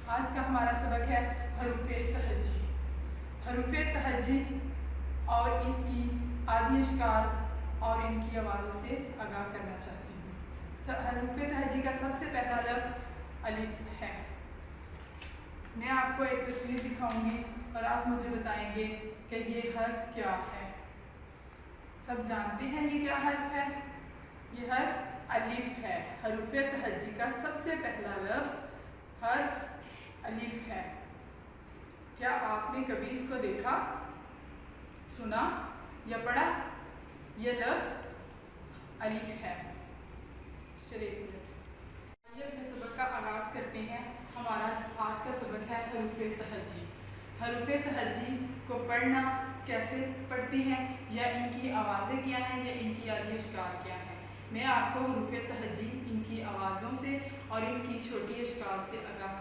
आज का हमारा सबक है हरूफ तहज्जी। हरूफ तहज्जी और इसकी आदि अशकाल और इनकी आवाज़ों से आगाह करना चाहती हूँ। हरूफ तहज्जी का सबसे पहला लफ्ज़ अलिफ है। मैं आपको एक तस्वीर दिखाऊंगी और आप मुझे बताएंगे कि ये हर्फ क्या है। सब जानते हैं ये क्या हर्फ है? ये हर्फ अलिफ है। हरूफ तहज्जी का सबसे पहला लफ्ज़ हर्फ अलिफ है। क्या आपने कभी इसको देखा, सुना या पढ़ा? यह लफ्ज़ अलिफ है। चलिए आइए अपने सबक का आगाज़ करते हैं। हमारा आज का सबक है हरूफ तहज्जी। हरूफ तहज्जी को पढ़ना कैसे पढ़ती हैं, या इनकी आवाज़ें क्या हैं, या इनकी आदि अशकाल क्या हैं। मैं आपको हरूफ तहज्जी इनकी आवाज़ों से और इनकी छोटी अशकाल से आगाह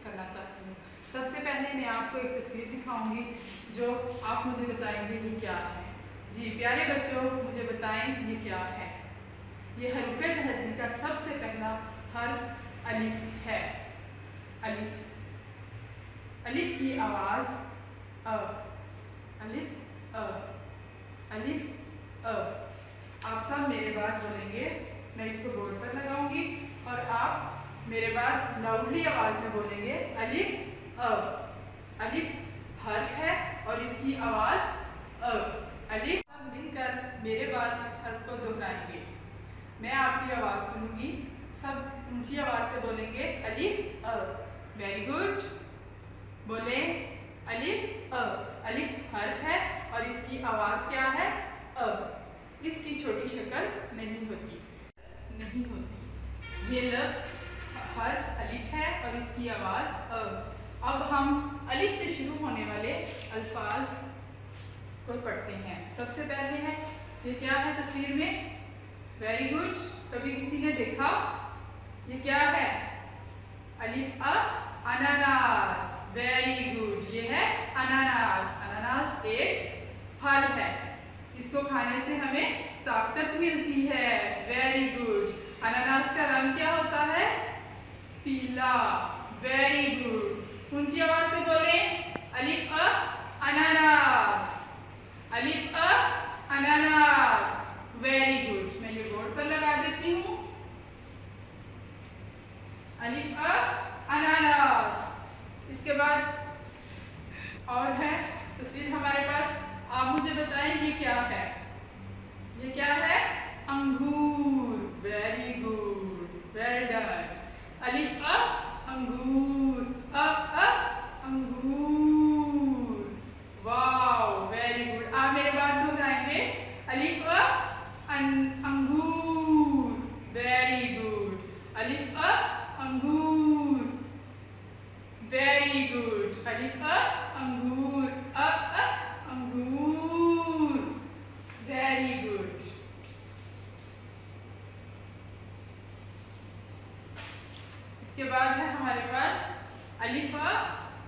करना चाहती हूँ। सबसे पहले मैं आपको एक तस्वीर दिखाऊंगी जो आप मुझे बताएंगे ये क्या है। जी प्यारे बच्चों, मुझे बताएं ये क्या है। ये हरूफ तहज्जी का सबसे पहला हर्फ अलिफ है। अलिफ। अलिफ की आवाज़ अ। अलिफ अ। अलिफ अ। आप सब मेरे बाद बोलेंगे। मैं इसको बोर्ड पर लगाऊंगी और आप मेरे बाद लाउडली आवाज़ में बोलेंगे अलिफ अ। अलिफ हर्फ है और इसकी आवाज़ अ। अलिफ। सब मिलकर मेरे बाद इस हर्फ को दोहराएंगे। मैं आपकी आवाज़ सुनूंगी, सब ऊंची आवाज़ से बोलेंगे अलिफ अ। Very good. बोले अलिफ अ। अलिफ हर्फ है और इसकी आवाज़ क्या है? अ। इसकी छोटी शक्ल नहीं होती। ये लफ्ज़ हर्फ अलिफ है और इसकी आवाज़ अ। अब हम अलिफ से शुरू होने वाले अल्फाज को पढ़ते हैं। सबसे पहले है, ये क्या है तस्वीर में? Very good. कभी किसी ने देखा? ये क्या है? अलिफ अ। अनानास। Very good. ये है अनानास। अनानास एक फल है, इसको खाने से हमें ताकत मिलती है। Very good. अनानास का रंग क्या होता है? पीला। Very good. ऊंची आवाज से बोले अलिफ अ। अनानास। अलिफ अ। अनानास। Very good. मैं ये बोर्ड पर लगा देती हूँ। अलिफ अ। अनानास। इसके बाद और है तस्वीर हमारे पास। आप मुझे बताएं ये क्या है? ये क्या है? अंगूर। Very good. Well done. अलिफ अ। अंगूर। अ। अंगूर। Wow very good. आप मेरे बाद दोहराएंगे अलिफ अ। अंगूर। Very good. अलिफ अ। अंगूर। Very good. अलिफ अ। अंगूर। अ। अंगूर। Very good. इसके बाद है हमारे पास अलिफ अ।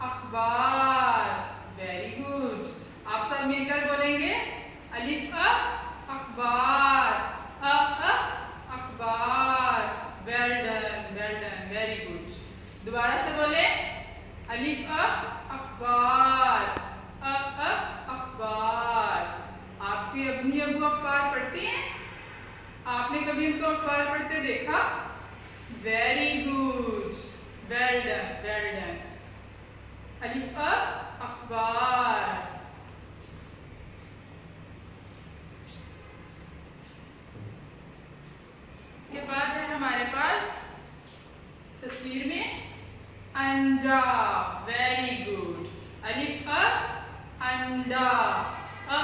अखबार। Very good. आप सब मिलकर बोलेंगे अलिफ अ। अखबार। अ। अखबार। Well done. Well done. Very good. दोबारा से बोले अलिफ अ। अखबार। अ। अखबार। आपके अम्मी अब्बू अखबार पढ़ते हैं? आपने कभी उनको अखबार पढ़ते देखा? Very good. Well done. Well done. अलिफ अ। अखबार। इसके बाद है हमारे पास तस्वीर में अंडा। Very good. अलिफ अ। अंडा। अ।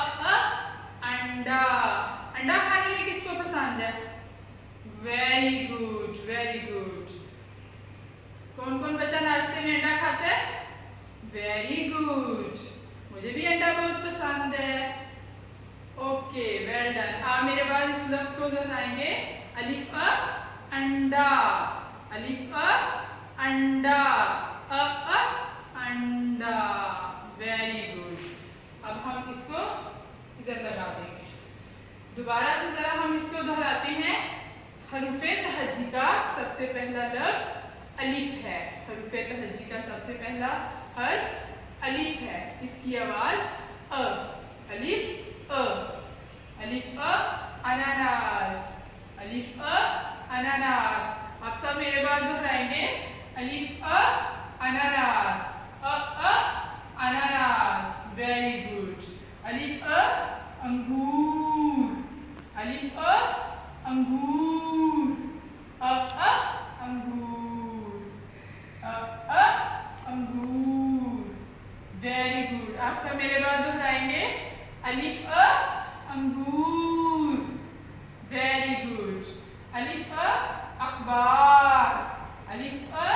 अंडा। अंडा खाने में किसको पसंद है? Very good. Very good. कौन कौन बच्चा नाश्ते में अंडा खाता है? Very good. मुझे भी अंडा बहुत पसंद है। Okay well done. आप मेरे बाद इस लफ्ज़ को दोहराएंगे अलिफ अ। अंडा। अलिफ अ। अंडा। अ। अंडा। Very good. अब हम इसको इधर लगा देंगे। दोबारा से जरा हम इसको दोहराते हैं। हरूफ तहज्जी का सबसे पहला लफ्ज़ अलिफ है। हरूफ तहज्जी का सबसे पहला हर्फ अलिफ है। इसकी आवाज अ, अलिफ अ, अलिफ अ अनानास, अलिफ अ अनानास। आप सब मेरे बाद दोहराएंगे, अलिफ अ अनानास, अ अनानास। Very good. अलिफ अ अंगूर, अलिफ अ अंगूर, अ अंगूर, अ अंगूर। Very good. आप सब मेरे बाद दोहराएंगे, अलिफ अ अंगूर। Very good. अलिफ अ अखबार, अलिफ अ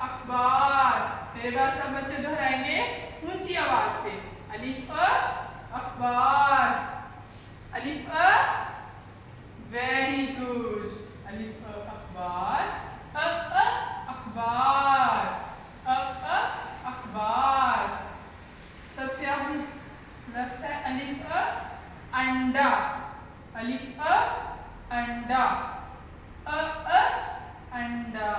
अखबार। मेरे बाद सब बच्चे दोहराएंगे ऊंची आवाज से, अलिफ अ अखबार, अलिफ अ। Very good. अलिफ अ अखबार, अ अखबार, अ अखबार। सबसे आखिरी लफ्ज है अलिफ अ अंडा, अलिफ अ अंडा, अ अंडा।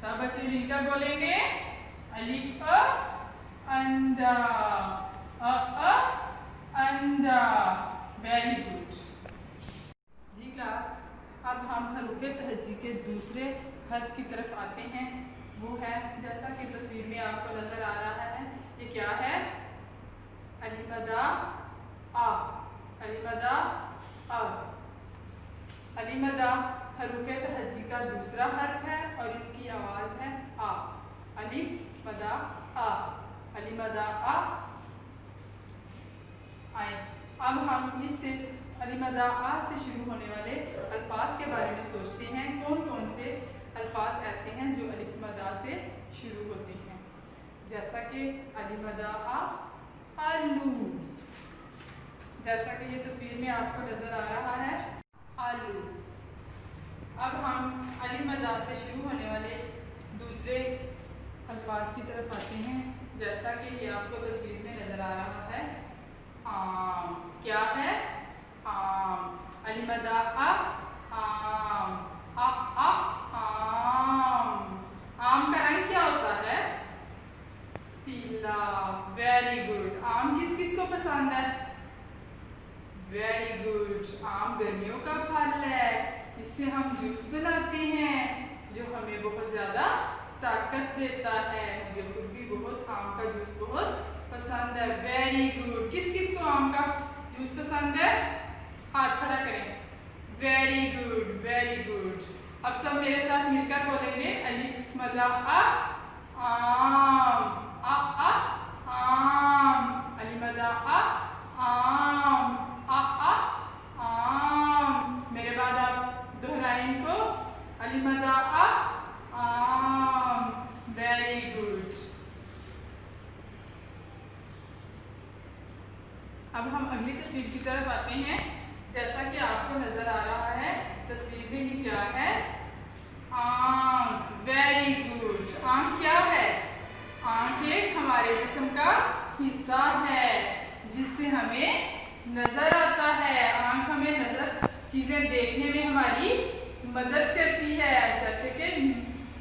सब बच्चे मिलकर बोलेंगे, अलिफ अ अंडा, अ अंडा। Very good. जी क्लास, अब हम हरूफ तहज्जी के दूसरे हर्फ की तरफ आते हैं। वो है, जैसा कि तस्वीर में आपको नजर आ रहा है, ये क्या है? अलिमदा आ, अलिमदा आ। अलिमदा हरूफ तहज्जी का दूसरा हर्फ है और इसकी आवाज है आ, अलिफ मदा आ, अलिमदा आ। आए, अब हम इससे अलिमदा आ से शुरू होने वाले अल्फाज के बारे में सोचते हैं। कौन कौन से अल्फाज ऐसे हैं जो अलिफ मदा से शुरू होते हैं? जैसा कि अलिमदा आ आलू, जैसा कि ये तस्वीर में आपको नजर आ रहा है, आलू। अब हम अलिमदा से शुरू होने वाले दूसरे अल्फाज की तरफ आते हैं। जैसा कि ये आपको तस्वीर में नजर आ रहा है, आम। क्या है? आम। अलिमदा आ आम, आम। आम का रंग क्या होता है? पीला। Very good. आम किस किस को पसंद है? Very good. आम गर्मियों का फल है, इससे हम जूस बनाते हैं जो हमें बहुत ज्यादा ताकत देता है। मुझे खुद भी बहुत आम का जूस बहुत पसंद है। Very good. किस किस को आम का जूस पसंद है? हाथ खड़ा करें। Very good, very good. अब सब मेरे साथ मिलकर बोलेंगे, अलिफ मदा आ आम, आम, अलिमदा आ आम, आम। मेरे बाद आप दोहराएं इनको, अलिमदा आ आम। Very good. अब हम अगली तस्वीर की तरफ आते हैं। जैसा कि आपको नजर आ रहा है तस्वीर में, ही क्या है? आंख। Very good. आंख क्या है? आंख एक हमारे जिस्म का हिस्सा है जिससे हमें नजर आता है। आंख हमें नजर चीजें देखने में हमारी मदद करती है। जैसे कि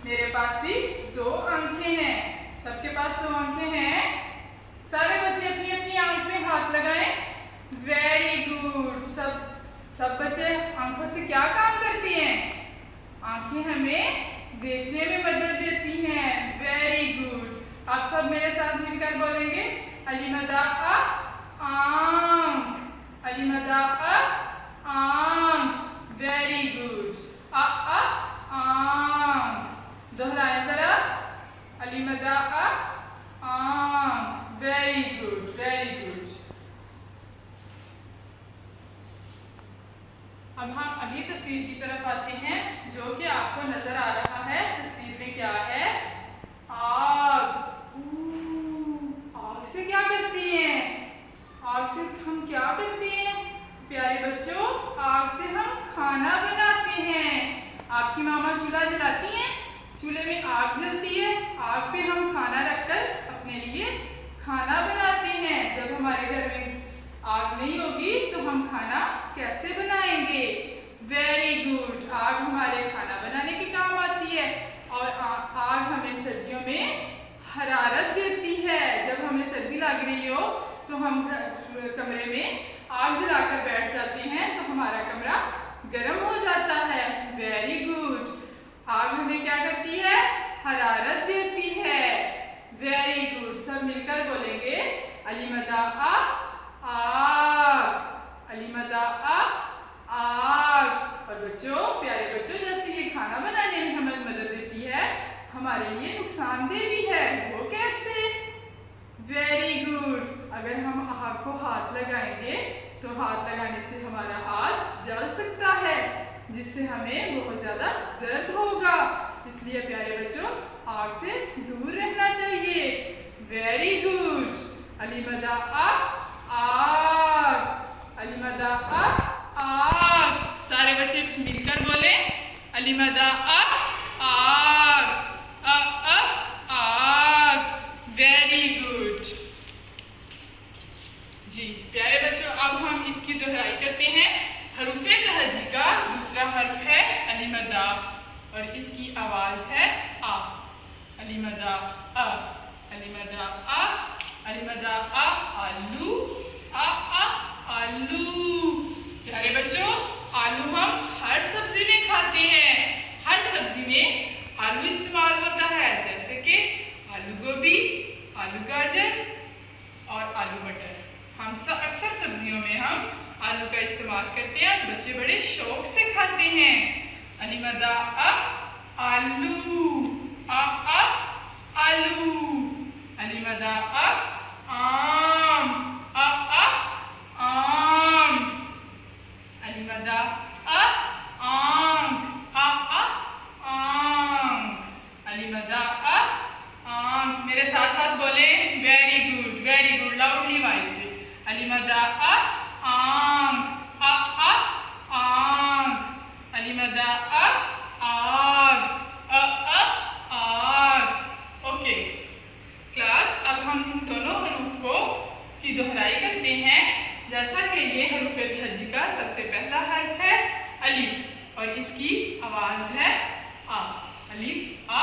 मेरे पास भी दो आंखें हैं, सबके पास दो आंखें हैं। सारे बच्चे अपनी अपनी आंख में हाथ लगाएं। Very good. सब बच्चे आंखों से क्या काम करती हैं? आंखें हमें देखने में मदद देती हैं। Very good. आप सब मेरे साथ मिलकर बोलेंगे, अलिमदा आ आंख, अलिमदा आ आंख। Very good. आ आंख। दोहराएं जरा, अलिमदा आ आंख। Very good, very good. अब हम अगली तस्वीर की तरफ आते हैं, जो कि आपको नजर आ रहा है। तस्वीर में क्या है? आग। आग से क्या करती हैं? आग से हम क्या करते हैं प्यारे बच्चों? आग से हम खाना बनाते हैं। आपकी मामा चूल्हा जलाती हैं, चूल्हे में आग जलती है, आग पे हम खाना रखकर अपने लिए खाना बनाते हैं। जब हमारे घर में आग नहीं होगी तो हम खाना कैसे बनाएंगे? Very good. आग हमारे खाना बनाने के काम आती है और लग रही हो तो हम कमरे में आग जलाकर बैठ जाते हैं तो हमारा कमरा गर्म हो जाता है। Very good. आग हमें क्या करती है? हरारत देती है। Very good. सब मिलकर बोलेंगे अलीमदा आ आग, अलीमदा आ आग। और बच्चों, प्यारे बच्चों, जैसे ये खाना बनाने में हमें मदद देती है, हमारे लिए नुकसानदेह भी है। वो कैसे? Very good. अगर हम आग को हाथ लगाएंगे तो हाथ लगाने से हमारा हाथ जल सकता है, जिससे हमें बहुत ज़्यादा दर्द होगा। इसलिए प्यारे बच्चों, आग से दूर रहना चाहिए। Very good. अलीमदा आ आग, अलीमदा आ आग। सारे बच्चे मिलकर बोले अलीमदा आ आग, आग। वेरी गुड जी। प्यारे बच्चों, अब हम इसकी दोहराई करते हैं। हरूफे तहज्जी का दूसरा हर्फ है अलीमदा और इसकी आवाज है आ। अलीमदा आ, अलीमदा आ, अलीमदा आ। आलू, आलू। प्यारे बच्चों, आलू हम हर सब्जी में खाते हैं। हर सब्जी में आलू इस्तेमाल होता है, जैसे कि आलू गोभी, आलू गाजर और आलू मटर। हम सब अक्सर सब्जियों में हम आलू का इस्तेमाल करते हैं और बच्चे बड़े शौक से खाते हैं। अलीमदा आ आलू, आलू। अलीमदा आ आम, आम। अलीमदा आ आंख, आंख। अलीमदा आ आंख। मेरे साथ साथ बोले very good, very good, loudly voice से। अलीमदा आ आंख, आंख। अलीमदा आ आग, आग। ओके क्लास, अब हम इन दोनों हरूफों की दोहराई करते हैं। जैसा कि ये हरूफे तहज्जी का सबसे पहला हर्फ है अलिफ और इसकी आवाज है आ। अलिफ आ,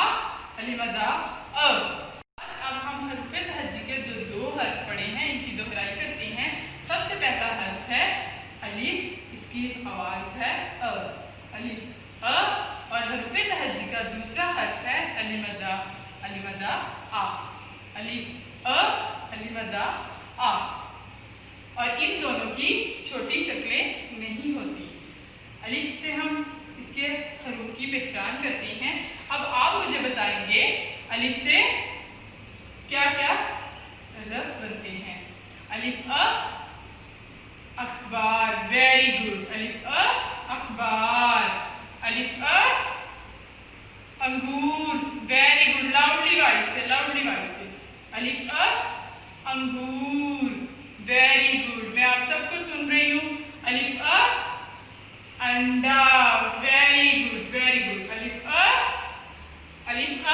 अलीमदा अ। अब हम हरूफे तहज्जी के जो दो हर्फ पढ़े हैं, इनकी दोहराई करते हैं। सबसे पहला हर्फ है अलिफ, इसकी आवाज है अ। अलिफ अ। और हरूफे तहज्जी का दूसरा हर्फ है अलीमदा, अलीमदा आ। अलिफ अ, अलीमदा आ। और इन दोनों की छोटी शक्लें नहीं होती। अलिफ से हम इसके हरूफ की पहचान करते हैं। अब आप मुझे बताएंगे अलिफ से क्या क्या लफ्ज बनते हैं। अलिफ अ अखबार, वेरी गुड। अलिफ अ अखबार। अलिफ अ अंगूर, वेरी गुड, लाउडली वॉइस से, लाउडली वॉइस से। अलिफ अ अंगूर, वेरी गुड। मैं आप सबको सुन रही हूँ। अलिफ अ अंडा, वेरी गुड, वेरी गुड। अलिफ अ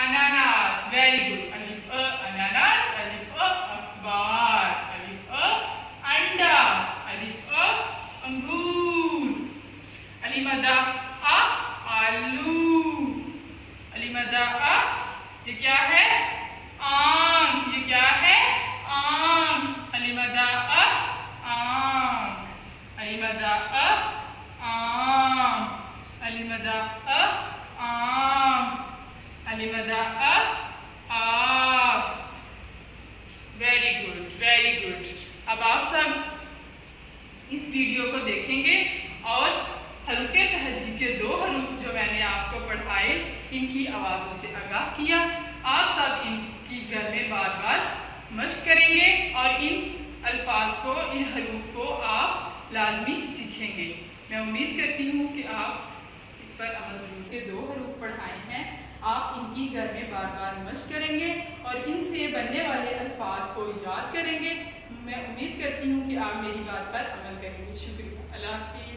अनानास, वेरी गुड। अलिफ अ अनानास। अलिफ अ अखबार। अलिफ अ अंडा। अलिफ अ अंगूर। अलीमदा आ आलू। अलीमदा आ, ये क्या है? आंख। ये क्या है? आंख। अलीमदा आ आंख। अलीमदा आ आम। अलीमदा आ आम। अलीमदा आ आग। Very good, very good. अब आप सब इस वीडियो को देखेंगे और हरूफे तहज्जी के दो हरूफ जो मैंने आपको पढ़ाए, इनकी आवाज़ों से आगाह किया। आप सब इनकी घर में बार बार मश्क करेंगे और इन अल्फाज को, इन हरूफ को आप लाजमी सीखेंगे। मैं उम्मीद करती हूँ कि आप इस पर अमल ज़रूर। के दो हरूफ पढ़ाए हैं, आप इनकी घर में बार बार मश्क करेंगे और इनसे बनने वाले अल्फाज को याद करेंगे। मैं उम्मीद करती हूँ कि आप मेरी बात पर अमल करेंगे। शुक्रिया। अल्लाह हाफ़िज़।